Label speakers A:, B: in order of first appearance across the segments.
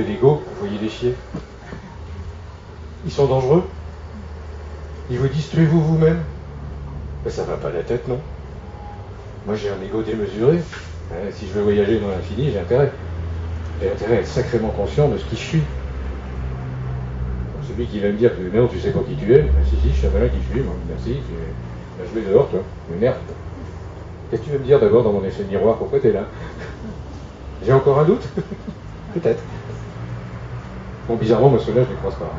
A: l'ego, vous voyez les chiens. Ils sont dangereux. Ils vous disent tuez-vous vous-même. Mais ça va pas la tête, non. Moi j'ai un ego démesuré. Si je veux voyager dans l'infini, j'ai intérêt. J'ai intérêt à être sacrément conscient de ce qui je suis. Celui qui va me dire mais non, tu sais pas qui tu es. Si, je sais pas là qui je suis, moi. Merci. Je vais dehors, toi. Merde. Qu'est-ce que tu veux me dire d'abord dans mon effet de miroir? Pourquoi t'es là? J'ai encore un doute? Peut-être. Bon, bizarrement, moi, ceux-là, je les croise pas.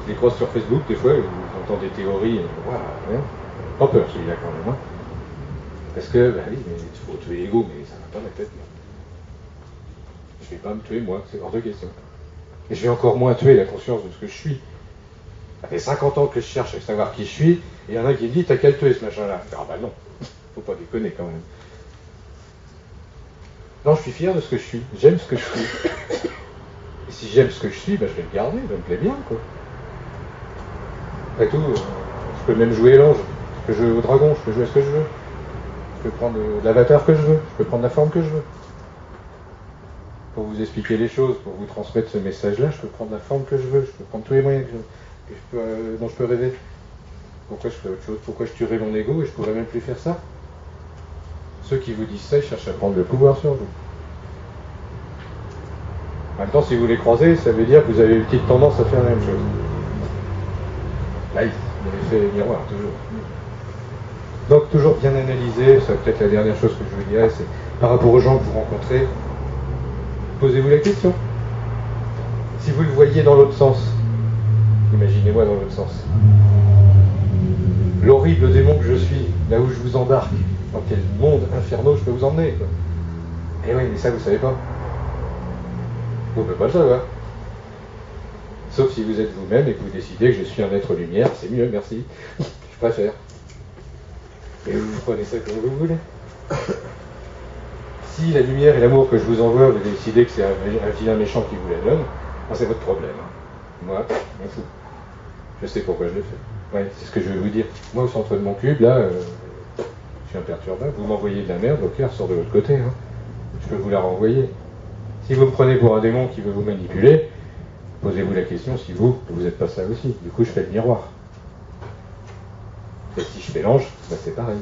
A: Je les croise sur Facebook, des fois, j'entends des théories. Waouh, pas peur, celui-là, quand même. Hein. Parce que, bah oui, mais il faut tuer l'ego, mais ça va pas la tête, moi. Je vais pas me tuer, moi, c'est hors de question. Et je vais encore moins tuer la conscience de ce que je suis. Ça fait 50 ans que je cherche à savoir qui je suis, et il y en a qui me dit, t'as qu'à le tuer, ce machin-là. Ah bah non, faut pas déconner, quand même. Non, je suis fier de ce que je suis. J'aime ce que je suis. Et si j'aime ce que je suis, bah, je vais le garder, ça me plaît bien, quoi. Après tout, je peux même jouer l'ange, je peux jouer au dragon, je peux jouer ce que je veux. Je peux prendre l'avatar que je veux, je peux prendre la forme que je veux. Pour vous expliquer les choses, pour vous transmettre ce message-là, je peux prendre la forme que je veux, je peux prendre tous les moyens dont je peux rêver. Pourquoi je ferais autre chose? Pourquoi je tuerais mon ego et je pourrais même plus faire ça? Ceux qui vous disent ça, ils cherchent à prendre le pouvoir sur vous. En même temps, si vous les croisez, ça veut dire que vous avez une petite tendance à faire la même chose. Là, l'effet miroir, toujours. Donc, toujours bien analyser, c'est peut-être la dernière chose que je vous dirais, c'est par rapport aux gens que vous rencontrez, posez-vous la question. Si vous le voyez dans l'autre sens, imaginez-moi dans l'autre sens. L'horrible démon que je suis, là où je vous embarque, dans quel monde infernal je peux vous emmener, quoi. Eh oui, mais ça, vous savez pas. Vous ne pouvez pas le savoir. Sauf si vous êtes vous-même et que vous décidez que je suis un être lumière, c'est mieux, merci. Je préfère. Et vous prenez ça comme vous voulez. Si la lumière et l'amour que je vous envoie, vous décidez que c'est un vilain méchant qui vous la donne, c'est votre problème. Moi, je m'en fous. Je sais pourquoi je le fais. Ouais, c'est ce que je veux vous dire. Moi, au centre de mon cube, là, je suis imperturbable. Vous m'envoyez de la merde, ok, elle sort de l'autre côté. Hein. Je peux vous la renvoyer. Si vous me prenez pour un démon qui veut vous manipuler, posez-vous la question si vous n'êtes pas ça aussi. Du coup, je fais le miroir. Et si je fais l'ange, bah, c'est pareil.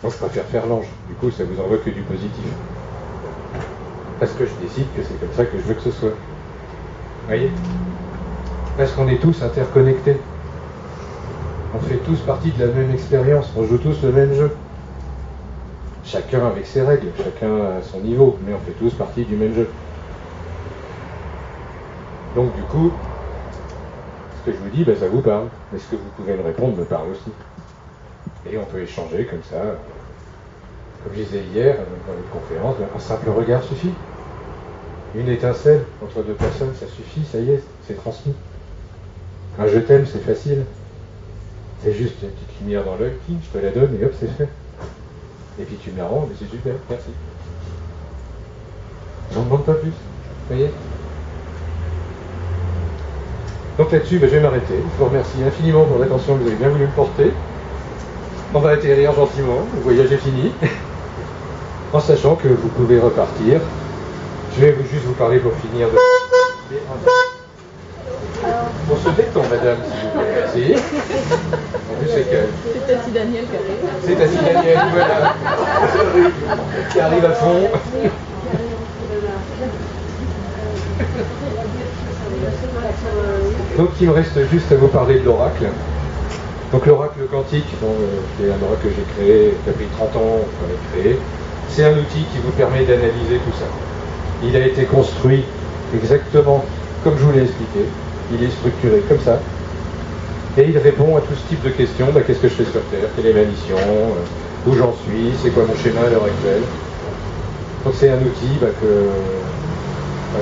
A: Moi, je préfère faire l'ange. Du coup, ça vous envoie que du positif. Parce que je décide que c'est comme ça que je veux que ce soit. Vous voyez? Parce qu'on est tous interconnectés. On fait tous partie de la même expérience. On joue tous le même jeu. Chacun avec ses règles, chacun à son niveau, mais on fait tous partie du même jeu. Donc du coup, ce que je vous dis, ben, ça vous parle. Mais ce que vous pouvez me répondre me parle aussi. Et on peut échanger comme ça. Comme je disais hier dans une conférence, un simple regard suffit. Une étincelle entre deux personnes, ça suffit, ça y est, c'est transmis. Un je t'aime, c'est facile. C'est juste une petite lumière dans l'œil, je te la donne et hop, c'est fait. Et puis tu me la rends, mais c'est super, merci. J'en demande pas plus, vous voyez? Donc là-dessus, ben, je vais m'arrêter. Je vous remercie infiniment pour l'attention que vous avez bien voulu me porter. On va atterrir gentiment, le voyage est fini. En sachant que vous pouvez repartir. Je vais juste vous parler pour finir de... On se détend, madame, s'il vous plaît. Merci. En plus, c'est calme.
B: C'est Tati Daniel qui arrive.
A: C'est Tati Daniel, voilà. Qui arrive à fond. Donc, il me reste juste à vous parler de l'oracle. Donc, l'oracle quantique, qui est un oracle que j'ai créé, qui a pris 30 ans à créer, c'est un outil qui vous permet d'analyser tout ça. Il a été construit exactement comme je vous l'ai expliqué. Il est structuré comme ça. Et il répond à tout ce type de questions. Bah, qu'est-ce que je fais sur Terre? Quelle est ma mission? Où j'en suis? C'est quoi mon schéma à l'heure actuelle? Donc c'est un outil que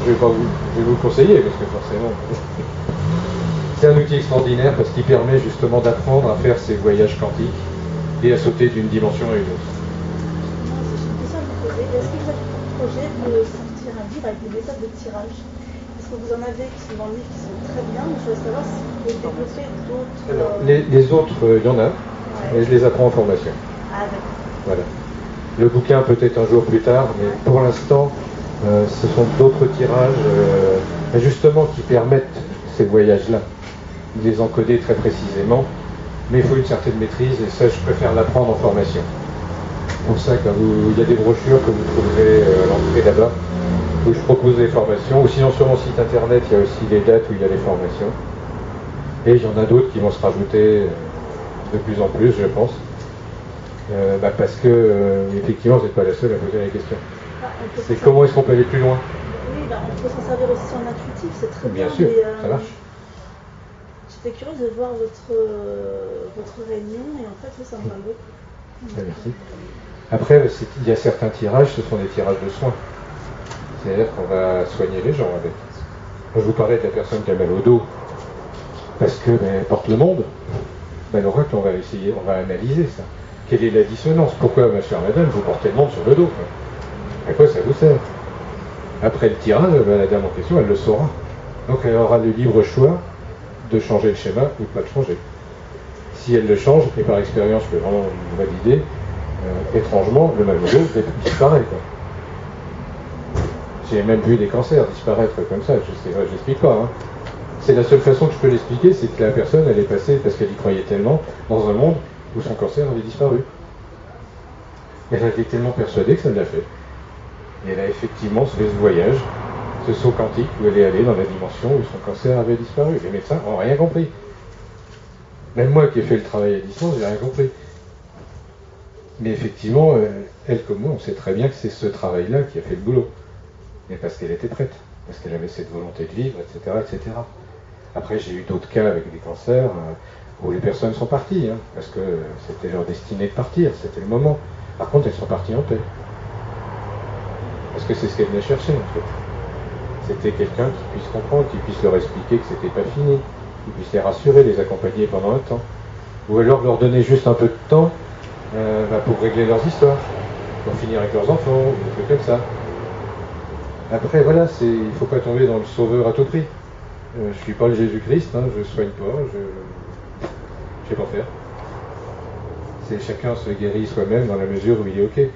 A: je vais vous le conseiller, parce que forcément... c'est un outil extraordinaire parce qu'il permet justement d'apprendre à faire ces voyages quantiques et à sauter d'une dimension à une autre.
C: J'ai une question à vous poser. Est-ce que vous avez pour projet de sortir un livre avec des méthodes de tirage? Est-ce que vous en avez qui sont dans le livre qui sont très bien, mais je voudrais savoir si vous pouvez développer d'autres...
A: Alors, les autres, il y en a, mais je les apprends en formation.
C: Ah d'accord.
A: Voilà. Le bouquin peut-être un jour plus tard, mais pour l'instant, ce sont d'autres tirages, justement, qui permettent ces voyages-là. Les encoder très précisément, mais il faut une certaine maîtrise, et ça, je préfère l'apprendre en formation. Pour ça, il y a des brochures que vous trouverez à l'entrée là-bas, où je propose des formations, ou sinon sur mon site internet, il y a aussi des dates où il y a les formations. Et il y en a d'autres qui vont se rajouter de plus en plus, je pense. Parce que, effectivement, vous n'êtes pas la seule à poser la question. C'est comment est-ce qu'on peut aller plus loin?
C: Oui, on peut s'en servir aussi en intuitif, c'est très bien.
A: Bien sûr, ça marche.
C: J'étais curieuse de voir votre réunion, et en fait, ça me parle beaucoup.
A: Merci. Après, il y a certains tirages, ce sont des tirages de soins. C'est-à-dire qu'on va soigner les gens avec. Moi, je vous parlais de la personne qui a mal au dos, parce que elle porte le monde. L'oracle, on va essayer, on va analyser ça. Quelle est la dissonance? Pourquoi, ma chère madame, vous portez le monde sur le dos? À quoi ça vous sert? Après le tirage, la dame en question, elle le saura. Donc elle aura le libre choix de changer le schéma ou de ne pas le changer. Si elle le change, et par expérience, je peux vraiment valider, étrangement, le mal au dos disparaît. J'ai même vu des cancers disparaître comme ça, je n'explique pas. Hein. C'est la seule façon que je peux l'expliquer, c'est que la personne, elle est passée, parce qu'elle y croyait tellement, dans un monde où son cancer avait disparu. Elle était tellement persuadée que ça l'a fait. Et elle a effectivement fait ce voyage, ce saut quantique, où elle est allée dans la dimension où son cancer avait disparu. Les médecins n'ont rien compris. Même moi qui ai fait le travail à distance, j'ai rien compris. Mais effectivement, elle comme moi, on sait très bien que c'est ce travail-là qui a fait le boulot. Mais parce qu'elle était prête, parce qu'elle avait cette volonté de vivre, etc. etc. Après, j'ai eu d'autres cas avec des cancers où les personnes sont parties, hein, parce que c'était leur destinée de partir, c'était le moment. Par contre, elles sont parties en paix. Parce que c'est ce qu'elles venaient chercher, en fait. C'était quelqu'un qui puisse comprendre, qui puisse leur expliquer que c'était pas fini, qui puisse les rassurer, les accompagner pendant un temps. Ou alors leur donner juste un peu de temps pour régler leurs histoires, pour finir avec leurs enfants, ou des trucs comme ça. Après, voilà, il ne faut pas tomber dans le sauveur à tout prix. Je ne suis pas le Jésus-Christ, hein, je ne soigne pas, je ne sais pas faire. C'est chacun se guérit soi-même dans la mesure où il est OK.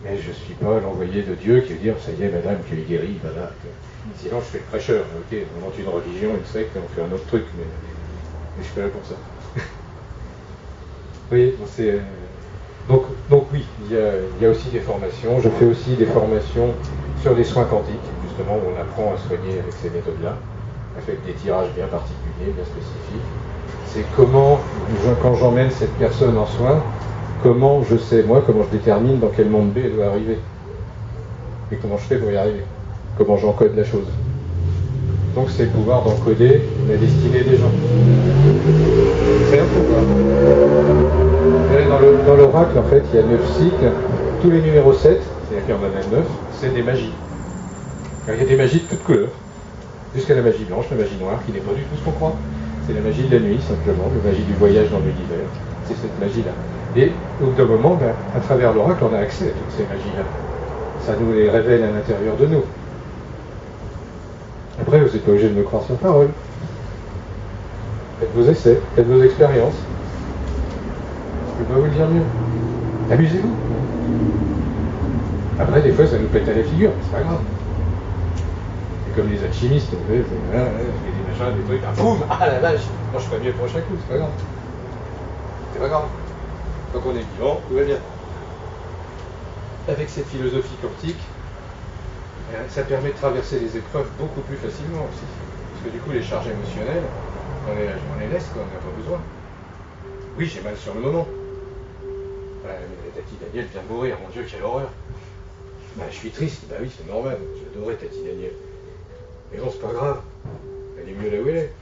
A: Mais je ne suis pas l'envoyé de Dieu qui veut dire, ça y est, madame, tu es guérie, voilà. Sinon, je fais le prêcheur, OK, on monte une religion, une secte, on fait un autre truc, mais je ne suis pas là pour ça. Vous voyez, donc oui, il y a aussi des formations. Je fais aussi des formations sur les soins quantiques, justement, où on apprend à soigner avec ces méthodes-là, avec des tirages bien particuliers, bien spécifiques. C'est comment, quand j'emmène cette personne en soins, comment je sais, moi, comment je détermine dans quel monde B elle doit arriver. Et comment je fais pour y arriver. Comment j'encode la chose. Donc c'est le pouvoir d'encoder la destinée des gens. C'est un pouvoir. Dans l'oracle, en fait, il y a 9 cycles. Tous les numéros 7, c'est-à-dire qu'il y en a même 9, c'est des magies. Alors, il y a des magies de toutes couleurs. Jusqu'à la magie blanche, la magie noire, qui n'est pas du tout ce qu'on croit. C'est la magie de la nuit, simplement, la magie du voyage dans l'univers. C'est cette magie-là. Et au bout d'un moment, à travers l'oracle, on a accès à toutes ces magies-là. Ça nous les révèle à l'intérieur de nous. Après, vous n'êtes pas obligé de me croire sur parole. Faites vos essais, faites vos expériences. Je ne peux pas vous le dire mieux. Amusez-vous. Après, des fois, ça nous pète à la figure, mais c'est pas grave. C'est comme les alchimistes, vous voyez, je fais des machins, des trucs, boum, ah la vache, moi je ferai mieux le prochain coup, c'est pas grave. C'est pas grave. Tant qu'on est vivant, tout va bien. Avec cette philosophie quantique, ça permet de traverser les épreuves beaucoup plus facilement aussi. Parce que du coup, les charges émotionnelles, on les laisse, quoi, on n'a pas besoin. Oui, j'ai mal sur le moment. Tati Daniel vient de mourir, mon Dieu, quelle horreur. Je suis triste, oui, c'est normal, j'adorais Tati Daniel. Mais bon, c'est pas grave, elle est mieux là où elle est.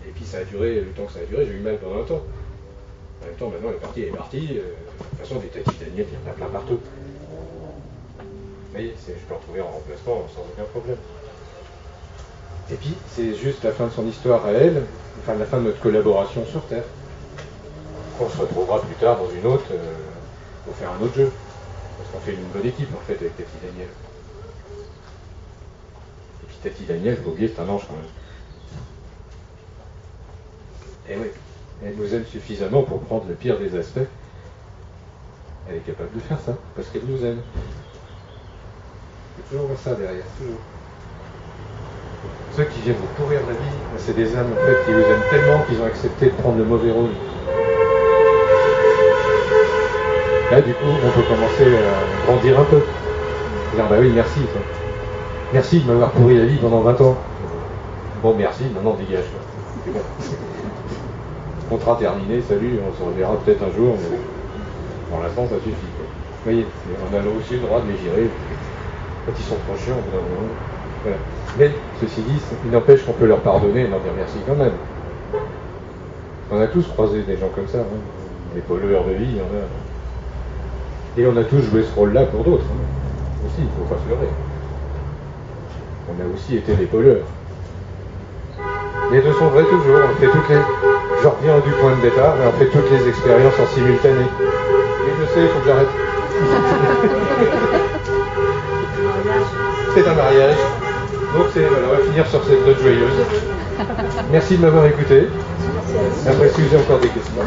A: Et puis ça a duré, le temps que ça a duré, j'ai eu mal pendant un temps. En même temps, maintenant, elle est partie. De toute façon, des Tati Daniel, il y en a plein partout. Vous voyez, je peux en trouver en remplacement sans aucun problème. Et puis, c'est juste la fin de son histoire à elle, enfin la fin de notre collaboration sur Terre. On se retrouvera plus tard dans une autre, pour faire un autre jeu. Parce qu'on fait une bonne équipe, en fait, avec Tati Daniel. Et puis Tati Daniel, faut oublier, c'est un ange quand même. Et oui, elle nous aime suffisamment pour prendre le pire des aspects, avec capable de faire ça, parce qu'elle nous aime. Il faut toujours voir ça derrière, toujours. Ceux qui viennent vous pourrir la vie, c'est des âmes en fait qui vous aiment tellement qu'ils ont accepté de prendre le mauvais rôle. Là, du coup, on peut commencer à grandir un peu. Dire, bah oui, merci. Toi. Merci de m'avoir pourri la vie pendant 20 ans. Bon, merci, maintenant dégage. C'est bon. Contrat terminé, salut, on se reverra peut-être un jour, mais pour l'instant, ça suffit. Quoi. Vous voyez, on a aussi le droit de les virer. Quand ils sont trop chiants, au bout d'un moment. Voilà. Mais, ceci dit, il n'empêche qu'on peut leur pardonner et leur dire merci quand même. On a tous croisé des gens comme ça, hein. Des pollueurs de vie, il y en a. Et on a tous joué ce rôle-là pour d'autres. Hein. Aussi, il ne faut pas se leurrer. On a aussi été les pollueurs. Les deux sont vrais toujours, on fait toutes les... Je reviens du point de départ, mais on fait toutes les expériences en simultané. Et je sais, il faut que j'arrête. C'est un mariage. Donc voilà, on va finir sur cette note joyeuse. Merci de m'avoir écouté. Après, si vous avez encore des questions.